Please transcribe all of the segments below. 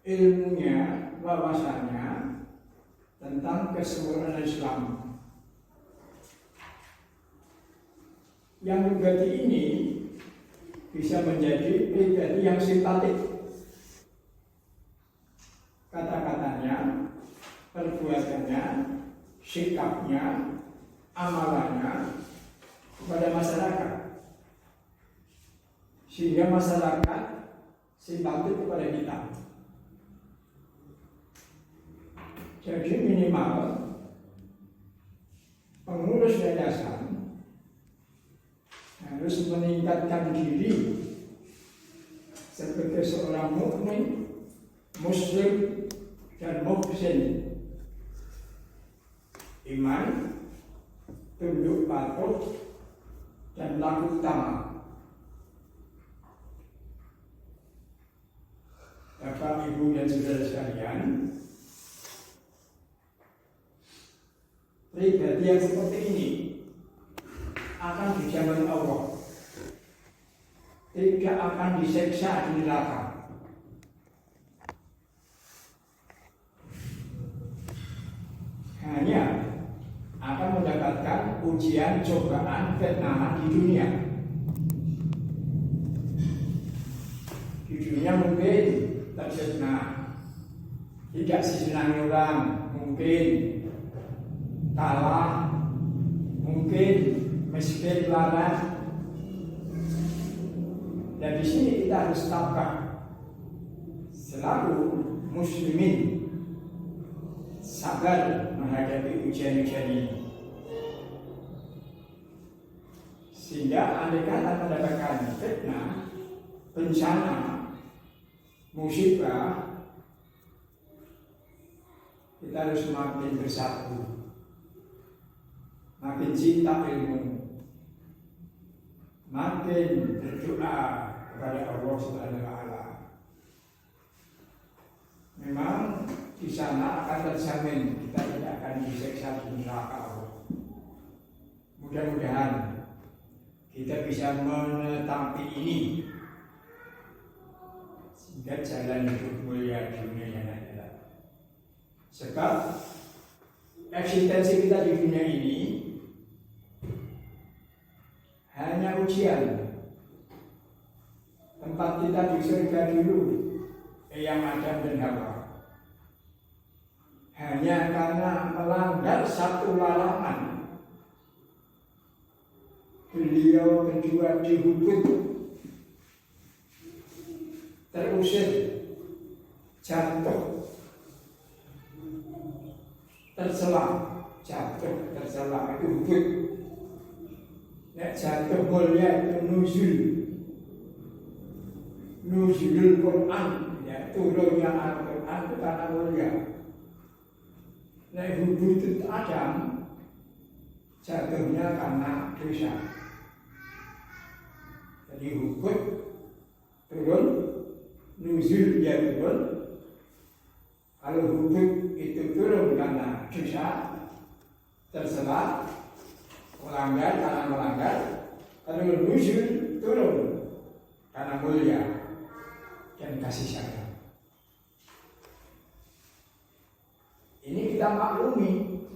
ilmunya, wawasannya tentang kesempurnaan Islam. Yang pribadi ini bisa menjadi pribadi yang simpatik. Kata-katanya, perbuatannya, sikapnya, amalannya kepada masyarakat, sehingga masyarakat simpatik kepada kita. Jadi minimal pengurus yayasan harus meningkatkan diri sebagai seorang mukmin, muslim, dan muhsin. Iman, tunduk patuh, dan laku utama. Bapak, Ibu, dan saudara sekalian, pribadi yang seperti ini akan dijamin Allah, tidak akan diseksa di neraka. Hanya akan mendapatkan ujian, cobaan, fitnah di dunia. Di dunia mungkin terfitnah, tidak disenangi orang, mungkin kalah, mungkin miskin, lara. Dan di sini kita harus tabah selalu muslimin sabar menghadapi ujian-ujian ini, sehingga andai kata mendapatkan fitnah, bencana, musibah, kita harus makin bersatu, makin cinta ilmu, makin berdoa kepada Allah Subhanahu wa Ta'ala. Memang di sana akan terjamin kita tidak akan disiksa di neraka Allah. Mudah-mudahan kita bisa menetapi ini, sehingga jalan hidup mulia dunia yang ada. Sebab eksistensi kita di dunia ini hanya ujian. Tempat kita di surga dulu yang Adam dan Hawa, hanya karena melanggar satu larangan, beliau berdua dihukum, terusir, jatuh, tercela, jatuh, tercela, itu hukum. Nek jatuh mulia itu nuzulul Quran, ya, turunnya Al-Quran itu karena mulia. Nek hubud Adam jatuhnya karena dosa. Jadi hubud turun, nuzul ya turun. Kalau hubud itu turun karena dosa, tercela, melanggar karena melanggar. Kalau nuzul turun karena mulia dan kasih sayang. Ini kita maklumi,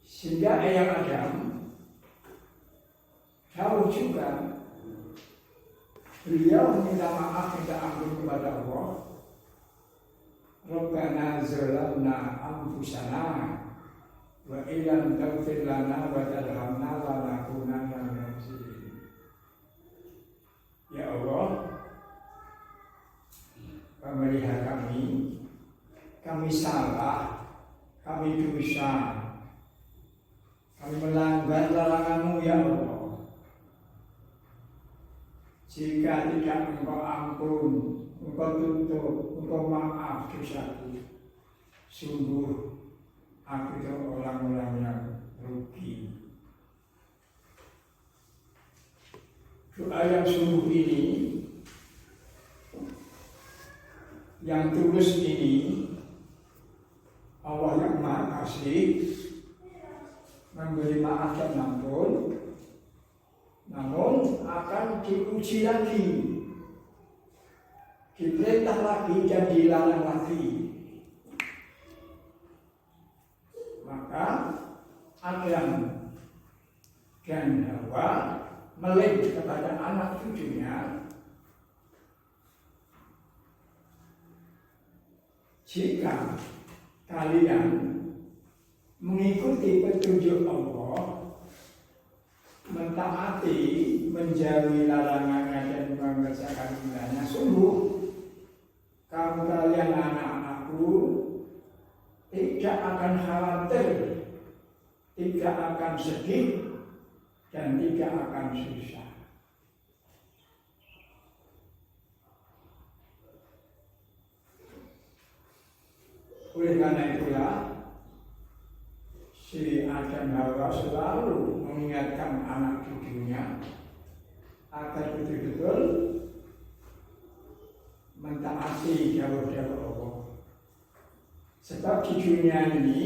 sehingga ayah Adam tahu juga, beliau minta maaf, minta ampun kepada Allah. Rabbana zalamna anfusana wa illam taghfir lana wa tarhamna lanakunanna minal khasirin. Ya Allah, pemelihara kami salah, kami dosa, kami melanggar larangan-Mu ya Allah. Jika tidak Engkau ampun, Engkau tutup, Engkau maaf dosaku, sungguh aku itu orang-orang yang rugi. Doa yang sungguh ini, yang tulus ini, Allah yang Maha Kasih memberi maaf dan ampun, namun akan diuji lagi, diperintah lagi dan dilarang lagi. Maka Adam dan Hawa melek kepada anak cucunya, jika kalian mengikuti petunjuk Allah, mentaati, menjauhi larangannya dan mengerjakan perintahnya, sungguh kamu kalian anak-anakku tidak akan khawatir, tidak akan sedih, dan tidak akan susah. Oleh karena itulah si Adam Hawa selalu mengingatkan anak cucunya agar betul-betul mentaati jauh-jauh Allah. Sebab di dunia ini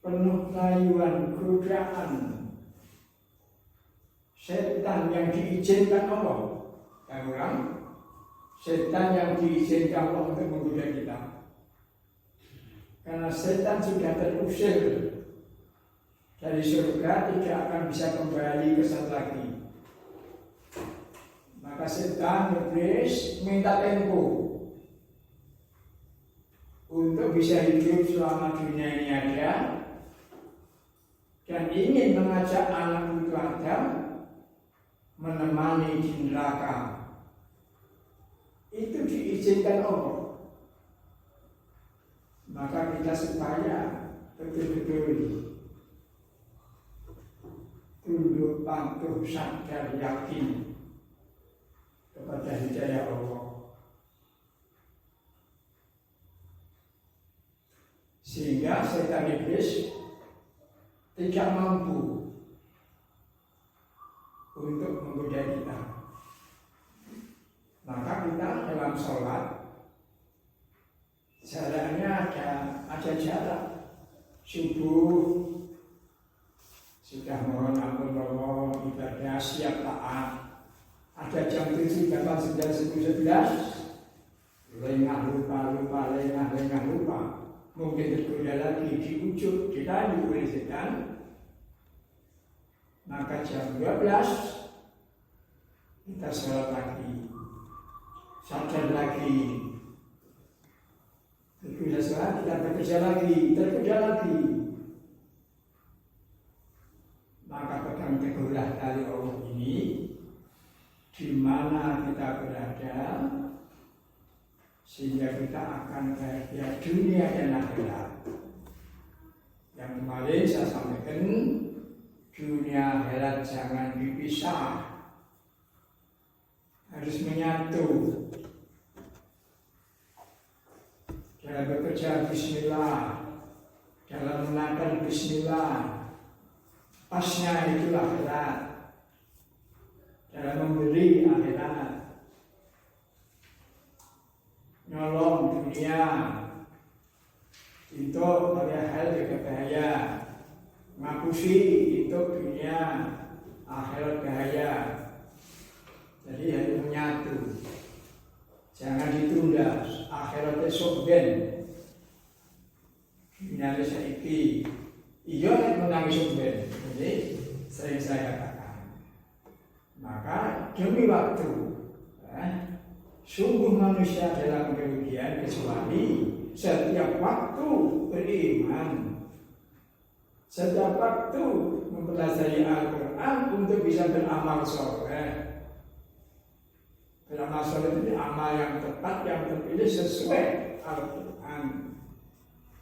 penuh rayuan, godaan setan yang diizinkan Allah. Yang ulang, setan yang diizinkan Allah untuk menggoda kita. Karena setan sudah terusir dari surga, tidak akan bisa kembali ke sana lagi. Maka setan, iblis minta tempo untuk bisa hidup selama dunia ini ada, dan ingin mengajak anak itu Adam menemani di neraka. Itu diizinkan Allah. Maka kita supaya betul-betul tunduk patuh sadar yakin kepada hidayah Allah, sehingga setan iblis tidak mampu untuk menggoda kita. Maka kita dalam sholat jaraknya ada jarak. Subuh sudah mohon ampun Allah, ibadah siap taat. Ada jam 7, 8, 9, 10, 11 lengah lupa. Mungkin tergoda lagi, diujuk, dirayu oleh setan. Maka jam 12 kita sholat lagi, sadar lagi. Tergoda sholat, kita bekerja lagi, tergoda lagi. Maka pegang teguhlah tali Allah ini, di mana kita berada, sehingga kita akan bahagia dunia dan akhirat. Yang kemarin saya sampaikan, dunia akhirat jangan dipisah, harus menyatu. Dalam bekerja bismillah, dalam menakar bismillah, pasnya itulah akhirat. Dalam memberi akhirat, nolong dunia itu pada hal juga bahaya, ngapusi itu dunia akhirat bahaya. Jadi harus menyatu, jangan ditunda. Akhirat esok ben dunia saiki iya menangis esok ben. Jadi sering saya katakan, maka demi waktu sungguh manusia dalam kerugian kecuali setiap waktu beriman, setiap waktu mempelajari Al-Quran untuk bisa beramal soleh. Beramal soleh itu amal yang tepat, yang terpilih sesuai Al-Quran.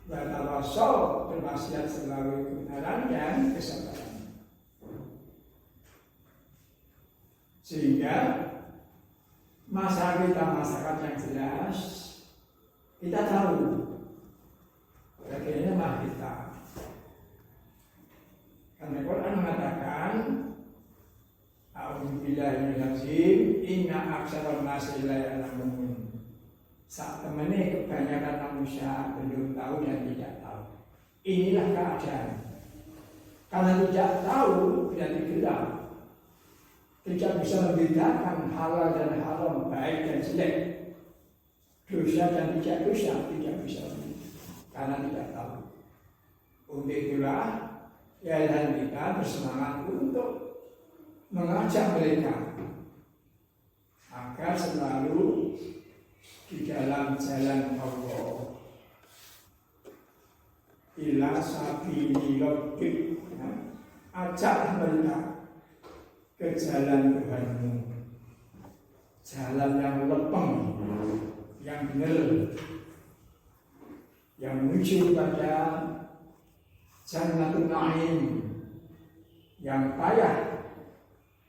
Bertawassul, berwasiat selalu kebenaran dan kesabaran. Sehingga masyarakat yang jelas, kita tahu bagaimana kita. Karena Quran mengatakan, A'udzubillahi minazim, inna aksaran nasi la ya'lamun. Saat temannya kebanyakan manusia belum tahu dan tidak tahu. Inilah keadaan. Karena tidak tahu berarti gelap. Tidak bisa membedakan halal dan haram, Allah baik dan jelek, dosa dan tidak dosa, tidak bisa karena tidak tahu. Untuk itulah yayasan kita bersemangat untuk mengajak mereka agar selalu di dalam jalan Allah. Ila sabili rabbik, ajak mereka ke jalan Tuhanmu, jalan yang lepeng, yang benar, yang menuju pada Jannatul Na'im, yang payah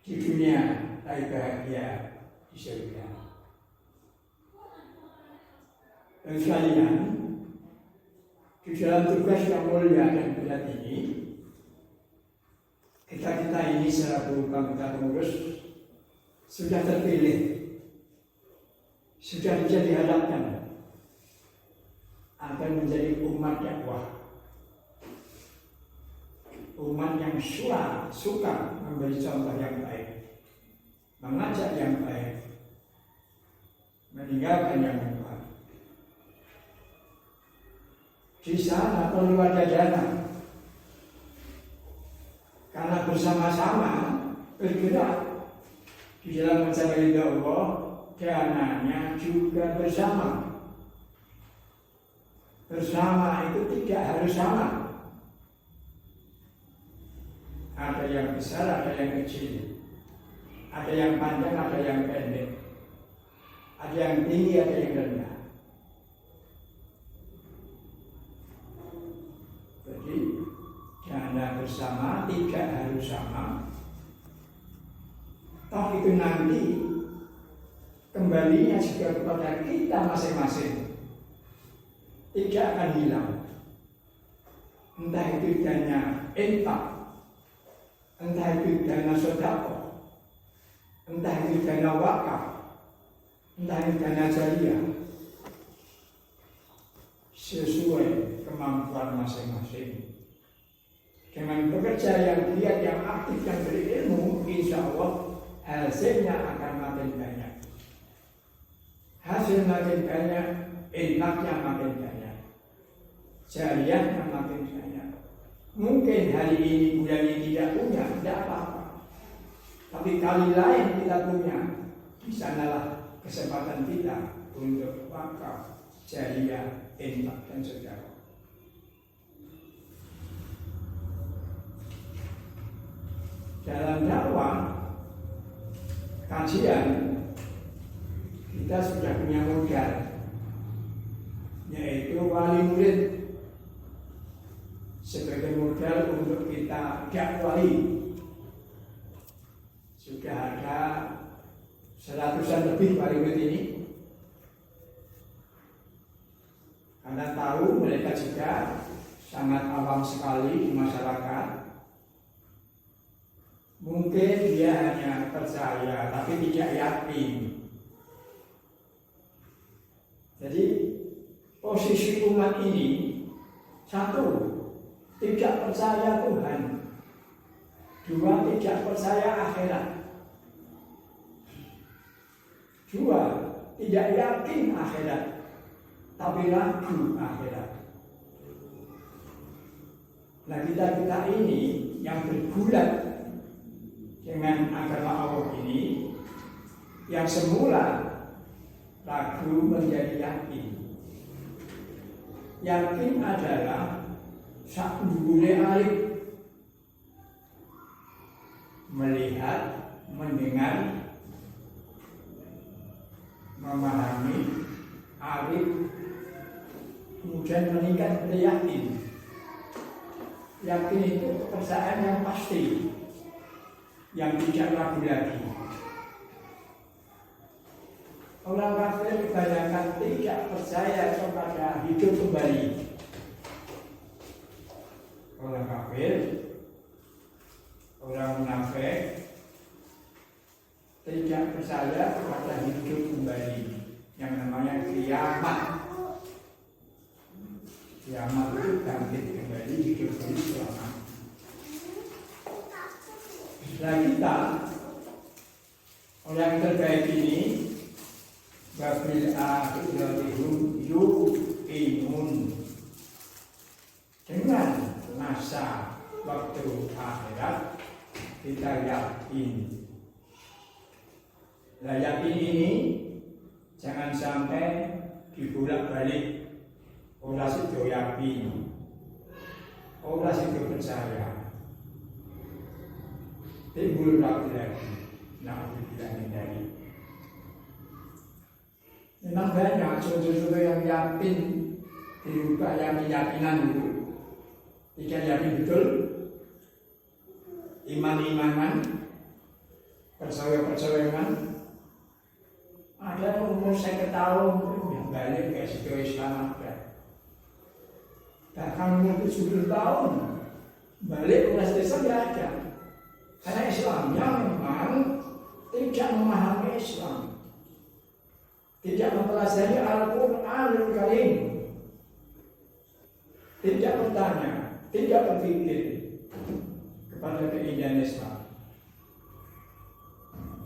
di dunia tapi bahagia di surga. Dan sekalian, di dalam tugas yang mulia dan berat ini, kita ini secara berubah pengurus sudah terpilih, sudah bisa dihadapkan akan menjadi umat dakwah, umat yang suka memberi contoh yang baik, mengajak yang baik, meninggalkan yang buruk. Di sana perlu ada dana, karena bersama-sama bergerak di dalam mencapai ridha Allah, dananya juga bersama. Bersama itu tidak harus sama. Ada yang besar, ada yang kecil, ada yang panjang, ada yang pendek, ada yang tinggi, ada yang rendah. Jadi dana bersama tidak harus sama. Toh itu nanti kembalinya juga kepada kita masing-masing, tidak akan hilang. Entah itu dana infak, entah itu dana sedekah, entah itu dana wakaf, entah itu dana jariah, sesuai kemampuan masing-masing. Dengan bekerja yang giat, yang aktif, yang berilmu, insya Allah hasilnya akan makin banyak. Hasil makin banyak, infaknya makin banyak, jariahnya makin banyak. Mungkin hari ini bulan ini tidak punya, tidak apa-apa. Tapi kali lain kita punya, di sanalah kesempatan kita untuk wakaf, jariah, infak dan sedekah. Dalam dakwah kajian kita sudah punya modal, yaitu wali murid sebagai modal untuk kita dakwahi. Sudah ada 100-an lebih wali murid ini, karena tahu mereka juga sangat awam sekali di masyarakat. Mungkin dia hanya percaya tapi tidak yakin. Jadi posisi umat ini, satu, tidak percaya Tuhan, dua, tidak percaya akhirat, dua, tidak yakin akhirat tapi ragu akhirat. Nah kita ini yang bergulat dengan agama Allah ini, yang semula ragu menjadi yakin. Yakin adalah sak dhuwure alit, melihat, mendengar, memahami, arif, kemudian meningkat menjadi yakin. Yakin itu kepercayaan yang pasti, yang tidak ragu lagi. Orang kafir kebanyakan tidak percaya kepada hidup kembali. Orang kafir, orang munafik tidak percaya kepada hidup kembali, yang namanya kiamat. Kiamat itu bangkit kembali, hidup kembali selamat. Nah kita, orang terbaik ini bil akhirati hum yuqinun. Dengan masa waktu akhirat kita yakin. Nah, yakin ini jangan sampai dibolak-balik. Orang situ yakin, orang situ percaya. Timbul lagi. Nah, dibilangin dari. Memang banyak contoh-contoh yang yakin dirubah yang keyakinan itu. Tidak yakin betul, iman-imanan, percaya-percayaan. Ada umur 50 tahun yang balik ke situ Islam ada. Bahkan umur 70 tahun balik ke Islam tidak ada. Karena Islamnya memang tidak memahami Islam, tidak mempelajari Al-Quranul Karim, tidak bertanya, tidak berpikir kepada keindahan Islam.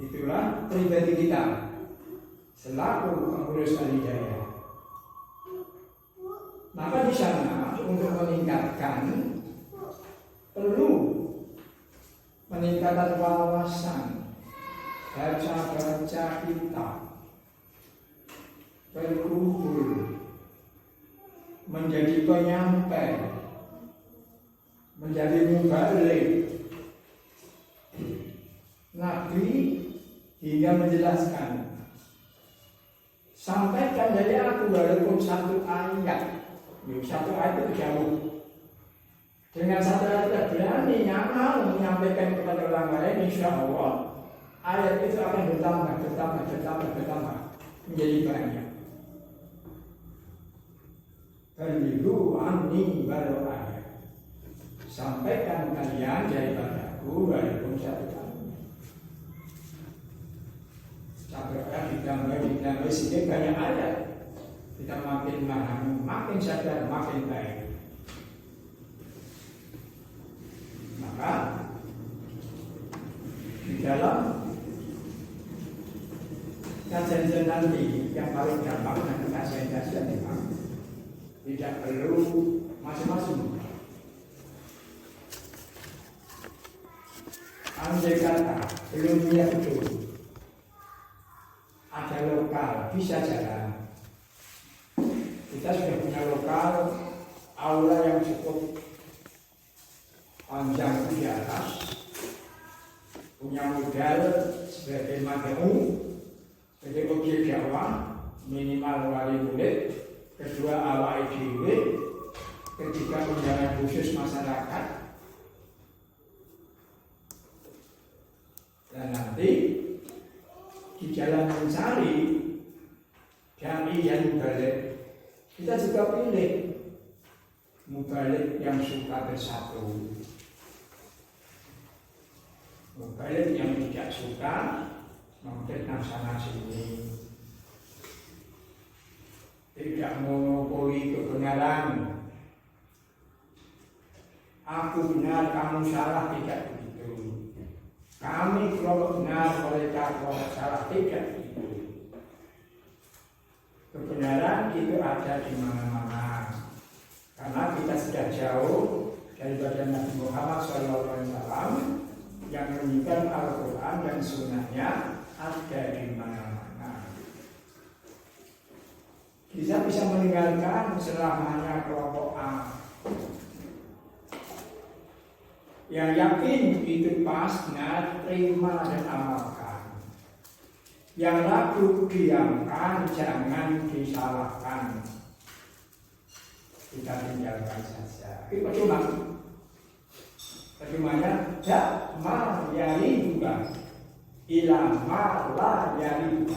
Itulah pribadi kita selaku pengurus Al-Hidayah. Maka di sana untuk meningkatkan perlu meningkatkan wawasan, baca-baca kitab, berkumpul, menjadi penyampai, menjadi mubalik. Nabi hingga menjelaskan, sampaikan dari aku walaupun satu ayat itu jauh. Dengan satu ayat berani nyaman menyampaikan kepada orang lain, insya Allah ayat itu akan bertambah menjadi banyak. Baligu anni baru ayat. Sampaikan kalian daripadaku walaupun satu ayat. Satu ayat ditambah sedikit banyak ayat. Kita makin memahami, makin sadar, makin baik. Maka di dalam kajian nanti yang paling gampang nanti kajian memang tidak perlu masing-masing. Andai kata belum betul, ada lokal bisa jalan. Kita sudah punya lokal aula yang cukup panjang di atas, punya modal sebagai mad'u, sebagai objek dakwah minimal wali murid, kedua awal dhewe, ketiga undangan khusus masyarakat, dan nanti di jalan mencari dai yang mubalik, kita juga pilih mubalik yang suka bersatu. Mubalik yang tidak suka memfitnah sana sini, tidak monopoli kebenaran. Aku benar, kamu salah, tidak begitu. Kami kelompok benar, mereka kelompok salah, tidak begitu. Kebenaran itu ada di mana-mana. Karena kita sudah jauh daripada Nabi Muhammad SAW yang menunjukkan Al-Quran dan Sunnahnya ada di mana-mana. Kita bisa meninggalkan selamanya kelompok A. Yang yakin itu pas, benar, terima dan amalkan. Yang ragu diamkan, jangan disalahkan. Kita tinggalkan saja. Itu percumanya dak ma yaribuka ila ma la yaribuka.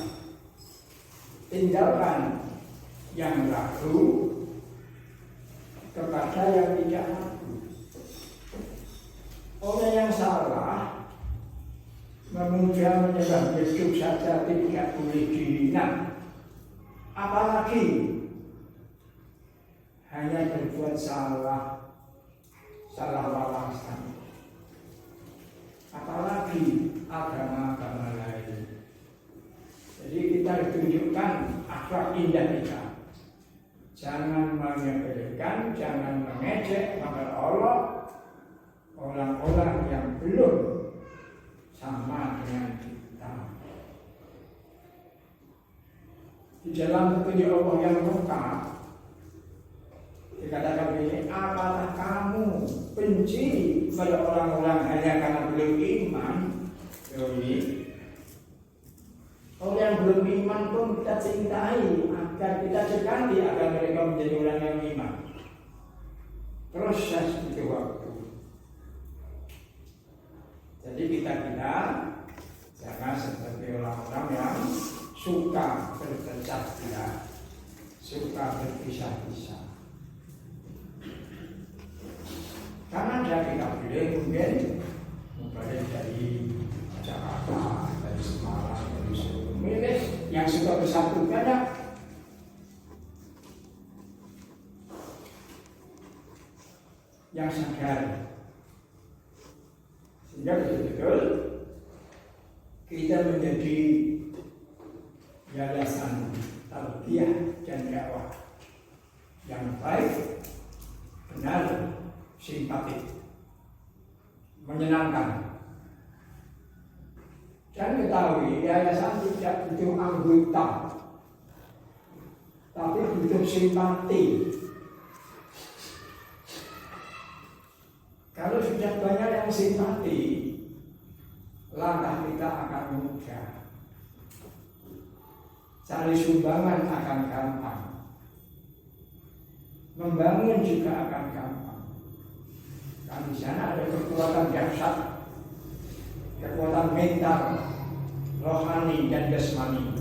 Tinggalkan yang ragu kepada yang tidak ragu. Orang yang salah memuja menyembah Yesus saja tidak boleh dihina, apalagi hanya berbuat salah wawasan, apalagi agama-agama lain. Jadi kita tunjukkan akhlak indah kita. Jangan menyepelekan, jangan mengejek, menolak orang-orang yang belum sama dengan kita. Di dalam petunjuk Allah yang lengkap dikatakan begini, apakah kamu benci pada orang-orang hanya karena belum iman? Jadi orang yang belum iman pun kita cintai agar kita dekati agar mereka menjadi orang yang iman. Proses itu waktu. Jadi kita jangan seperti orang-orang yang suka berpecah belah, suka berpisah-pisah. Karena kita boleh mungkin dari Jakarta, dari Semarang, dari Solo, milih yang suka bersatu banyak. Yang sadar, sehingga betul-betul kita menjadi yayasan tarbiyah dan dakwah yang baik, benar, simpatik, menyenangkan. Dan ketahui yayasan tidak butuh anggota, tapi butuh simpati. Kalau sudah banyak yang simpati, langkah kita akan mudah. Cari sumbangan akan gampang, membangun juga akan gampang. Karena di sana ada kekuatan dahsyat, kekuatan mental, rohani dan jasmani.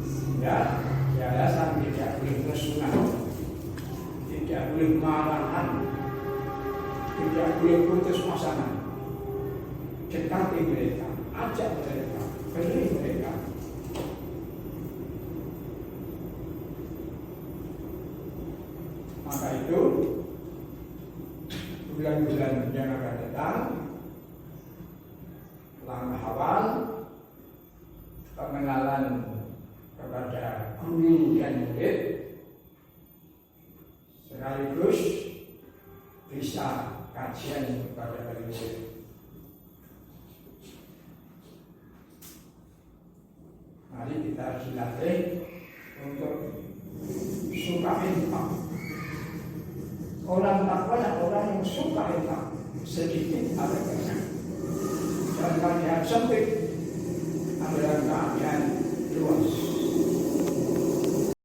Sehingga yayasan tidak boleh musuhan, tidak boleh marahan, tidak boleh putus pasangan. Dekati mereka, ajak mereka, beri mereka. Maka itu bulan-bulan yang akan datang, langkah awal pengenalan kepada guru dan murid, sekaligus bisa kajian kepada murid. Mari kita dilatih untuk suka infak. Orang takwa adalah orang yang suka infak, sedikit ada banyak. Jangan yang sempit, ada